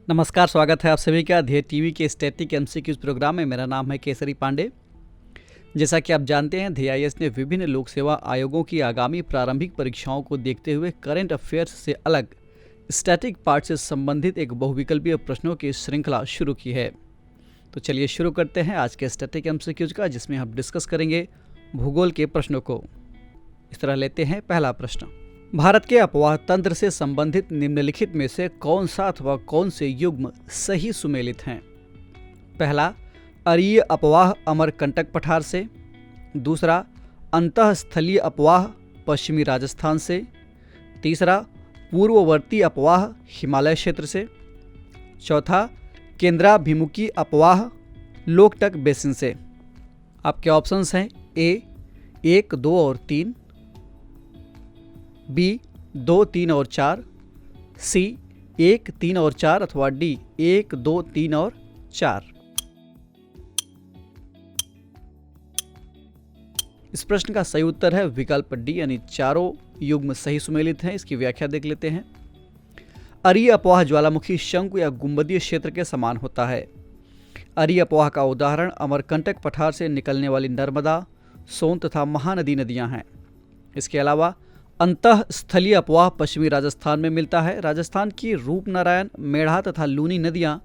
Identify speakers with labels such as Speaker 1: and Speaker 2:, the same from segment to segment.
Speaker 1: नमस्कार, स्वागत है आप सभी का ध्येय टीवी के स्टैटिक एमसीक्यूज प्रोग्राम में। मेरा नाम है केसरी पांडे। जैसा कि आप जानते हैं, ध्येय आईएएस ने विभिन्न लोक सेवा आयोगों की आगामी प्रारंभिक परीक्षाओं को देखते हुए करंट अफेयर्स से अलग स्टैटिक पार्ट से संबंधित एक बहुविकल्पीय प्रश्नों की श्रृंखला शुरू की है। तो चलिए शुरू करते हैं आज के स्टैटिक एमसीक्यूज का, जिसमें हम डिस्कस करेंगे भूगोल के प्रश्नों को। इस तरह लेते हैं पहला प्रश्न। भारत के अपवाह तंत्र से संबंधित निम्नलिखित में से कौन सा अथवा कौन से युग्म सही सुमेलित हैं? पहला, अरीय अपवाह अमरकंटक पठार से। दूसरा, अंतःस्थलीय अपवाह पश्चिमी राजस्थान से। तीसरा, पूर्ववर्ती अपवाह हिमालय क्षेत्र से। चौथा, केंद्राभिमुखी अपवाह लोकटक बेसिन से। आपके ऑप्शंस हैं ए 1, 2 और 3, बी 2, 3 और 4, सी 1, 3 और 4 अथवा डी 1, 2, 3 और 4। इस प्रश्न का सही उत्तर है विकल्प डी, यानी चारों युग्म सही सुमेलित हैं। इसकी व्याख्या देख लेते हैं। अरीय अपवाह ज्वालामुखी शंकु या गुंबदीय क्षेत्र के समान होता है। अरीय अपवाह का उदाहरण अमरकंटक पठार से निकलने वाली नर्मदा, सोन तथा महानदी नदियां हैं। इसके अलावा अंतःस्थलीय अपवाह पश्चिमी राजस्थान में मिलता है। राजस्थान की रूपनारायण, मेढ़ा तथा लूनी नदियां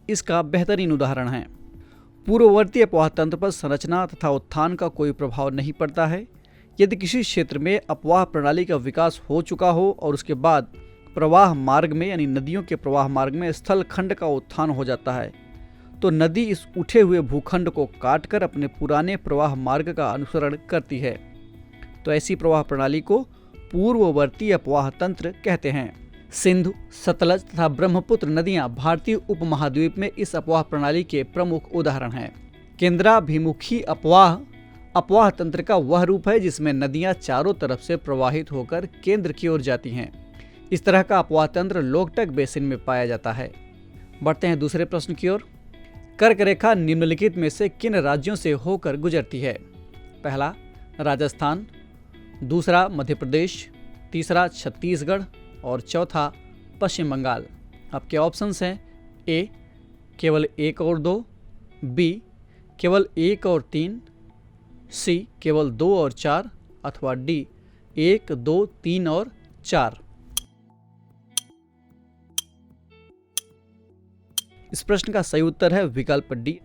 Speaker 1: इसका बेहतरीन उदाहरण हैं। पूर्ववर्ती अपवाह तंत्र पर संरचना तथा उत्थान का कोई प्रभाव नहीं पड़ता है। यदि किसी क्षेत्र में अपवाह प्रणाली का विकास हो चुका हो और उसके बाद प्रवाह मार्ग में, यानी नदियों के प्रवाह मार्ग में स्थल खंड का उत्थान हो जाता है, तो नदी इस उठे हुए भूखंड को काटकर अपने पुराने प्रवाह मार्ग का अनुसरण करती है। तो ऐसी प्रवाह प्रणाली को पूर्ववर्ती अपवाह तंत्र कहते हैं। सिंधु, सतलज तथा ब्रह्मपुत्र नदियां भारतीय उपमहाद्वीप में इस अपवाह प्रणाली के प्रमुख उदाहरण हैं। केंद्राभिमुखी अपवाह तंत्र का वह रूप है जिसमें नदियां चारों तरफ से प्रवाहित होकर केंद्र की ओर जाती हैं। इस तरह का अपवाह तंत्र लोकटक बेसिन में पाया जाता है। बढ़ते हैं दूसरे प्रश्न की ओर। कर्क रेखा निम्नलिखित में से किन राज्यों से होकर गुजरती है? पहला, राजस्थान। दूसरा, मध्य प्रदेश। तीसरा, छत्तीसगढ़ और चौथा, पश्चिम बंगाल। आपके ऑप्शंस हैं ए केवल 1 और 2, बी केवल 1 और 3, सी केवल 2 और 4 अथवा डी 1, 2, 3 और 4। इस प्रश्न का सही उत्तर है विकल्प डी।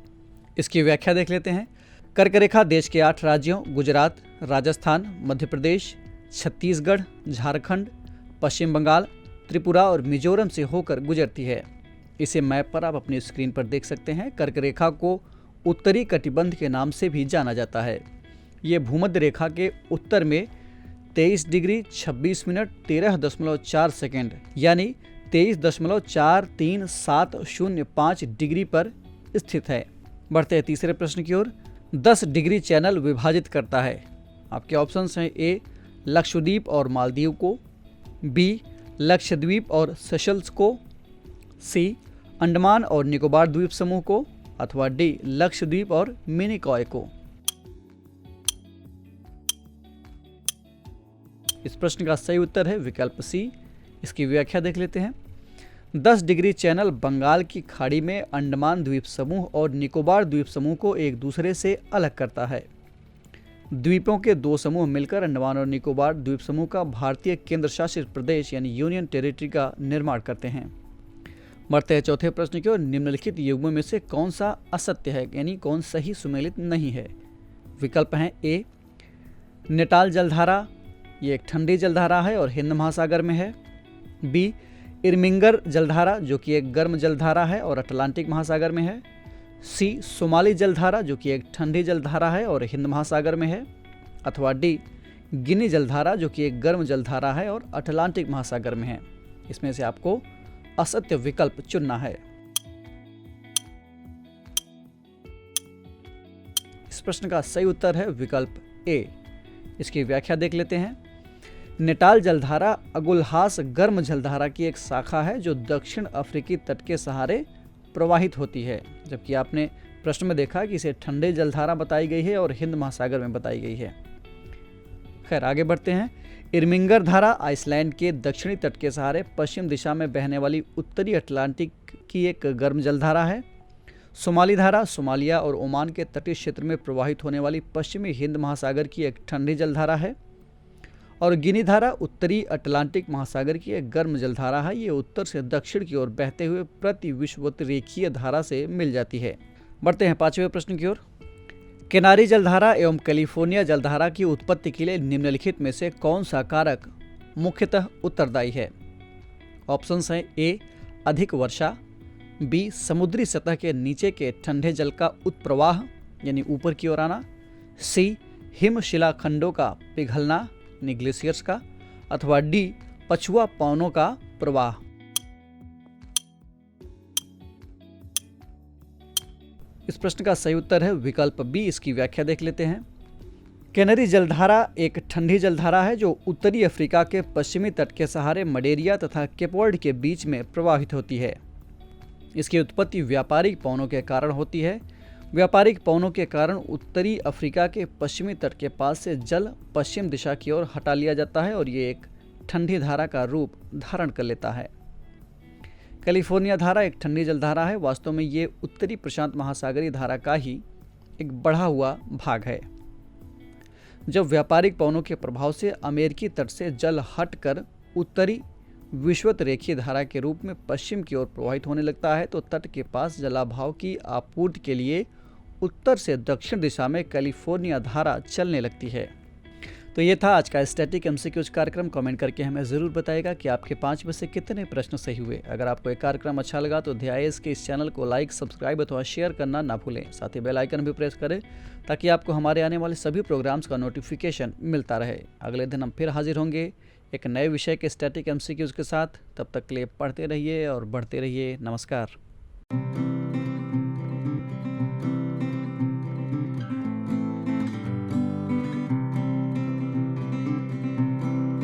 Speaker 1: इसकी व्याख्या देख लेते हैं। कर्क रेखा देश के 8 राज्यों गुजरात, राजस्थान, मध्य प्रदेश, छत्तीसगढ़, झारखंड, पश्चिम बंगाल, त्रिपुरा और मिजोरम से होकर गुजरती है। इसे मैप पर आप अपनी स्क्रीन पर देख सकते हैं। कर्क रेखा को उत्तरी कटिबंध के नाम से भी जाना जाता है। ये भूमध्य रेखा के उत्तर में 23 डिग्री 26 मिनट 13.4 सेकेंड यानी 23.43705 डिग्री पर स्थित है। बढ़ते हैं तीसरे प्रश्न की ओर। 10 डिग्री चैनल विभाजित करता है। आपके ऑप्शंस हैं ए लक्षद्वीप और मालदीव को, बी लक्षद्वीप और सेशल्स को, सी अंडमान और निकोबार द्वीप समूह को अथवा डी लक्षद्वीप और मिनिकॉय को। इस प्रश्न का सही उत्तर है विकल्प सी। इसकी व्याख्या देख लेते हैं। 10 डिग्री चैनल बंगाल की खाड़ी में अंडमान द्वीप समूह और निकोबार द्वीप समूह को एक दूसरे से अलग करता है। द्वीपों के 2 समूह मिलकर अंडमान और निकोबार द्वीप समूह का भारतीय केंद्र शासित प्रदेश यानी यूनियन टेरिटरी का निर्माण करते हैं। बढ़ते हैं चौथे प्रश्न की ओर। निम्नलिखित युग्मों में से कौन सा असत्य है, यानी कौन सही सुमेलित नहीं है? विकल्प हैं ए नेटाल जलधारा, ये एक ठंडी जलधारा है और हिंद महासागर में है। बी इरमिंगर जलधारा, जो कि एक गर्म जलधारा है और अटलांटिक महासागर में है। सी सोमाली जलधारा, जो कि एक ठंडी जलधारा है और हिंद महासागर में है। अथवा डी गिनी जलधारा, जो कि एक गर्म जलधारा है और अटलांटिक महासागर में है। इसमें से आपको असत्य विकल्प चुनना है। इस प्रश्न का सही उत्तर है विकल्प ए। इसकी व्याख्या देख लेते हैं। नेटाल जलधारा अगुलहास गर्म जलधारा की एक शाखा है जो दक्षिण अफ्रीकी तट के सहारे प्रवाहित होती है, जबकि आपने प्रश्न में देखा कि इसे ठंडे जलधारा बताई गई है और हिंद महासागर में बताई गई है। खैर आगे बढ़ते हैं। इरमिंगर धारा आइसलैंड के दक्षिणी तट के सहारे पश्चिम दिशा में बहने वाली उत्तरी अटलांटिक की एक गर्म जलधारा है। सोमाली धारा सोमालिया और ओमान के तटीय क्षेत्र में प्रवाहित होने वाली पश्चिमी हिंद महासागर की एक ठंडी जलधारा है। और गिनी धारा उत्तरी अटलांटिक महासागर की एक गर्म जलधारा है। ये उत्तर से दक्षिण की ओर बहते हुए प्रति विषुवत रेखीय धारा से मिल जाती है। बढ़ते हैं 5वें प्रश्न की ओर। किनारी जलधारा एवं कैलिफोर्निया जलधारा की उत्पत्ति के लिए निम्नलिखित में से कौन सा कारक मुख्यतः उत्तरदायी है? ऑप्शंस हैं ए अधिक वर्षा, बी समुद्री सतह के नीचे के ठंडे जल का उत्प्रवाह यानी ऊपर की ओर आना, सी हिम शिलाखंडों का पिघलना यानी ग्लेशियर्स का, अथवा डी पछुआ पवनों का प्रवाह। इस प्रश्न का सही उत्तर है विकल्प बी। इसकी व्याख्या देख लेते हैं। कैनरी जलधारा एक ठंडी जलधारा है जो उत्तरी अफ्रीका के पश्चिमी तट के सहारे मडेरिया तथा केपवर्ड के बीच में प्रवाहित होती है। इसकी उत्पत्ति व्यापारिक पवनों के कारण होती है। व्यापारिक पवनों के कारण उत्तरी अफ्रीका के पश्चिमी तट के पास से जल पश्चिम दिशा की ओर हटा लिया जाता है और ये एक ठंडी धारा का रूप धारण कर लेता है। कैलिफोर्निया धारा एक ठंडी जलधारा है। वास्तव में ये उत्तरी प्रशांत महासागरीय धारा का ही एक बढ़ा हुआ भाग है। जब व्यापारिक पवनों के प्रभाव से अमेरिकी तट से जल हटकर उत्तरी विषुवत रेखीय धारा के रूप में पश्चिम की ओर प्रवाहित होने लगता है तो तट के पास जलाभाव की आपूर्ति के लिए उत्तर से दक्षिण दिशा में कैलिफोर्निया धारा चलने लगती है। तो ये था आज का स्टैटिक एमसीक्यूज कार्यक्रम। कमेंट करके हमें ज़रूर बताइएगा कि आपके 5 में से कितने प्रश्न सही हुए। अगर आपको ये कार्यक्रम अच्छा लगा तो ध्यान के इस चैनल को लाइक, सब्सक्राइब अथवा शेयर करना ना भूलें। साथ ही बेल आइकन भी प्रेस करें ताकि आपको हमारे आने वाले सभी प्रोग्राम्स का नोटिफिकेशन मिलता रहे। अगले दिन हम फिर हाजिर होंगे एक नए विषय के स्टैटिक एमसीक्यूज के साथ। तब तक के लिए पढ़ते रहिए और बढ़ते रहिए। नमस्कार।